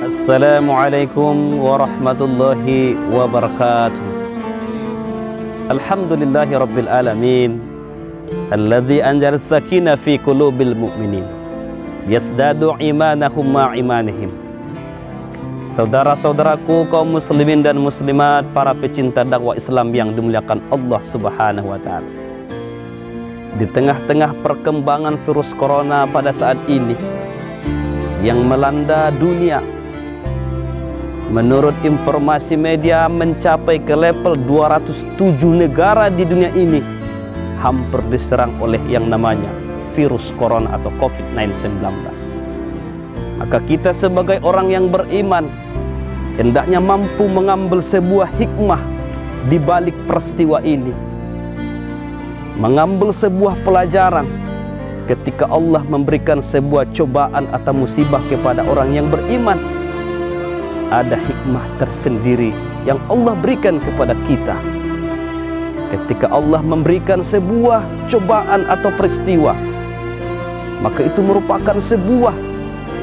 Assalamualaikum warahmatullahi wabarakatuh. Alhamdulillahi rabbil alamin, alladzi anzala as-sakinah fi qulubil mu'minin yasdadu imanahum ma imanihim. Saudara-saudaraku kaum muslimin dan muslimat, para pecinta dakwah Islam yang dimuliakan Allah Subhanahu wa taala. Di tengah-tengah perkembangan virus corona pada saat ini yang melanda dunia, menurut informasi media mencapai ke level 207 negara di dunia ini hampir diserang oleh yang namanya virus corona atau COVID-19. Maka kita sebagai orang yang beriman hendaknya mampu mengambil sebuah hikmah di balik peristiwa ini, mengambil sebuah pelajaran ketika Allah memberikan sebuah cobaan atau musibah kepada orang yang beriman. Ada hikmah tersendiri yang Allah berikan kepada kita. Ketika Allah memberikan sebuah cobaan atau peristiwa, maka itu merupakan sebuah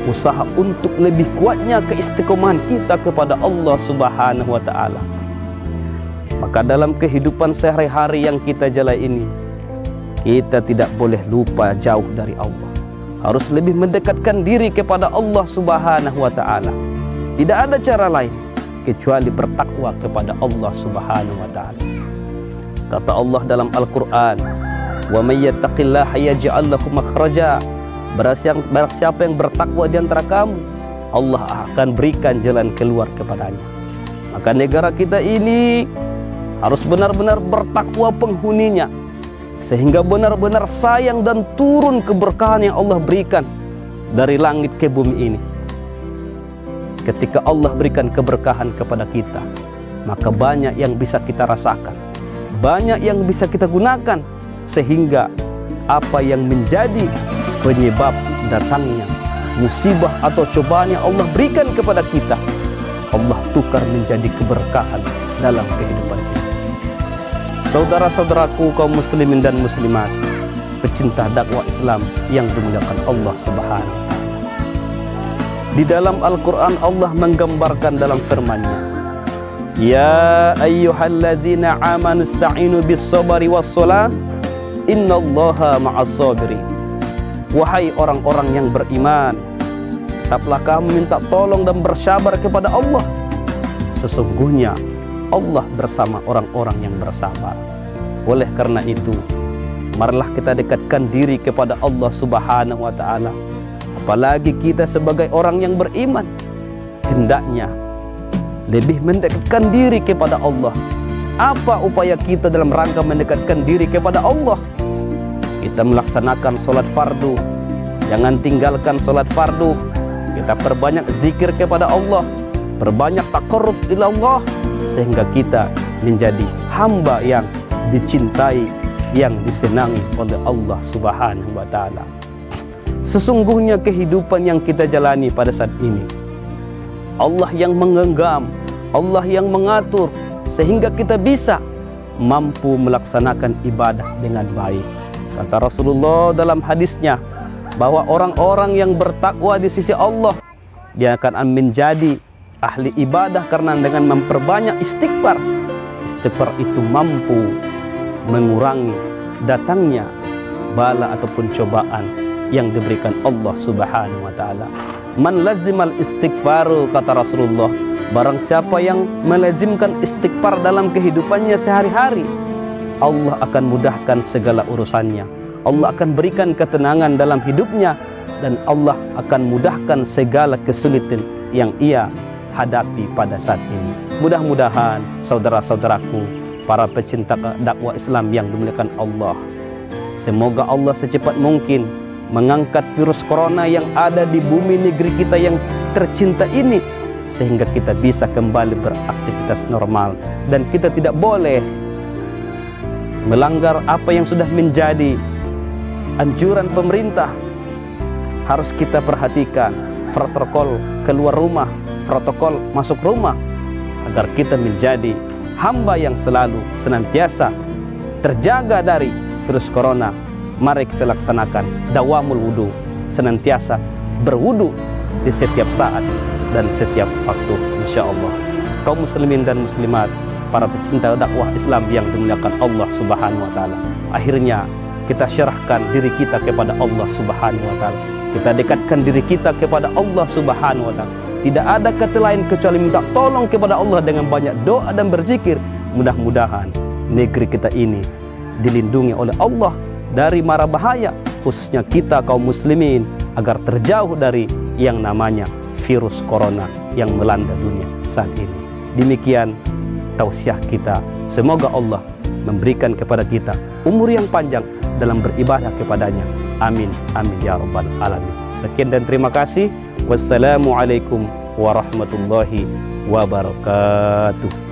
usaha untuk lebih kuatnya keistiqomahan kita kepada Allah Subhanahu wa taala. Maka dalam kehidupan sehari-hari yang kita jalani ini, kita tidak boleh lupa jauh dari Allah. Harus lebih mendekatkan diri kepada Allah Subhanahu wa taala. Tidak ada cara lain kecuali bertakwa kepada Allah Subhanahu wa taala. Kata Allah dalam Al-Qur'an, "Wa may yattaqillaha yaj'al lahu makhraja." Barang siapa yang bertakwa di antara kamu, Allah akan berikan jalan keluar kepadanya. Maka negara kita ini harus benar-benar bertakwa penghuninya, sehingga benar-benar sayang dan turun keberkahan yang Allah berikan dari langit ke bumi ini. Ketika Allah berikan keberkahan kepada kita, maka banyak yang bisa kita rasakan, banyak yang bisa kita gunakan, sehingga apa yang menjadi penyebab datangnya musibah atau cobaan yang Allah berikan kepada kita, Allah tukar menjadi keberkahan dalam kehidupan kita. Saudara-saudaraku kaum muslimin dan muslimat, pecinta dakwah Islam yang dimuliakan Allah Subhanahu wa taala. Di dalam Al-Qur'an Allah menggambarkan dalam firman-Nya, "Ya ayyuhalladzina amanu ista'inu bis-sabri was-shalah, innallaha ma'as-sabirin." Wahai orang-orang yang beriman, tetaplah kamu minta tolong dan bersabar kepada Allah. Sesungguhnya Allah bersama orang-orang yang bersabar. Oleh karena itu, marilah kita dekatkan diri kepada Allah Subhanahu wa taala. Apalagi kita sebagai orang yang beriman, hendaknya lebih mendekatkan diri kepada Allah. Apa upaya kita dalam rangka mendekatkan diri kepada Allah? Kita melaksanakan sholat fardu, jangan tinggalkan sholat fardu. Kita perbanyak zikir kepada Allah, perbanyak taqarrub ila Allah, sehingga kita menjadi hamba yang dicintai, yang disenangi oleh Allah Subhanahu wa taala. Sesungguhnya kehidupan yang kita jalani pada saat ini, Allah yang menggenggam, Allah yang mengatur, sehingga kita bisa mampu melaksanakan ibadah dengan baik. Kata Rasulullah dalam hadisnya bahwa orang-orang yang bertakwa di sisi Allah, dia akan menjadi ahli ibadah karena dengan memperbanyak istighfar. Istighfar itu mampu mengurangi datangnya bala ataupun cobaan yang diberikan Allah Subhanahu wa taala. Man lazimal istighfaru, kata Rasulullah, barang siapa yang melazimkan istighfar dalam kehidupannya sehari-hari, Allah akan mudahkan segala urusannya. Allah akan berikan ketenangan dalam hidupnya, dan Allah akan mudahkan segala kesulitan yang ia hadapi pada saat ini. Mudah-mudahan saudara-saudaraku, para pecinta dakwah Islam yang dimuliakan Allah, semoga Allah secepat mungkin mengangkat virus corona yang ada di bumi negeri kita yang tercinta ini, sehingga kita bisa kembali beraktivitas normal, dan kita tidak boleh melanggar apa yang sudah menjadi anjuran pemerintah. Harus kita perhatikan protokol keluar rumah, protokol masuk rumah, agar kita menjadi hamba yang selalu senantiasa terjaga dari virus corona. Mari kita laksanakan dawamul wudu, senantiasa berwudu di setiap saat dan setiap waktu, insya Allah. Kaum muslimin dan muslimat, para pecinta dakwah Islam yang dimuliakan Allah Subhanahu wa taala. Akhirnya kita syarahkan diri kita kepada Allah Subhanahu wa taala. Kita dekatkan diri kita kepada Allah Subhanahu wa taala. Tidak ada kata lain kecuali minta tolong kepada Allah dengan banyak doa dan berzikir. Mudah-mudahan negeri kita ini dilindungi oleh Allah dari mara bahaya, khususnya kita kaum muslimin, agar terjauh dari yang namanya virus corona yang melanda dunia saat ini. Demikian tausiah kita. Semoga Allah memberikan kepada kita umur yang panjang dalam beribadah kepadanya. Amin, amin ya rabbal alamin. Sekian dan terima kasih. Wassalamualaikum warahmatullahi wabarakatuh.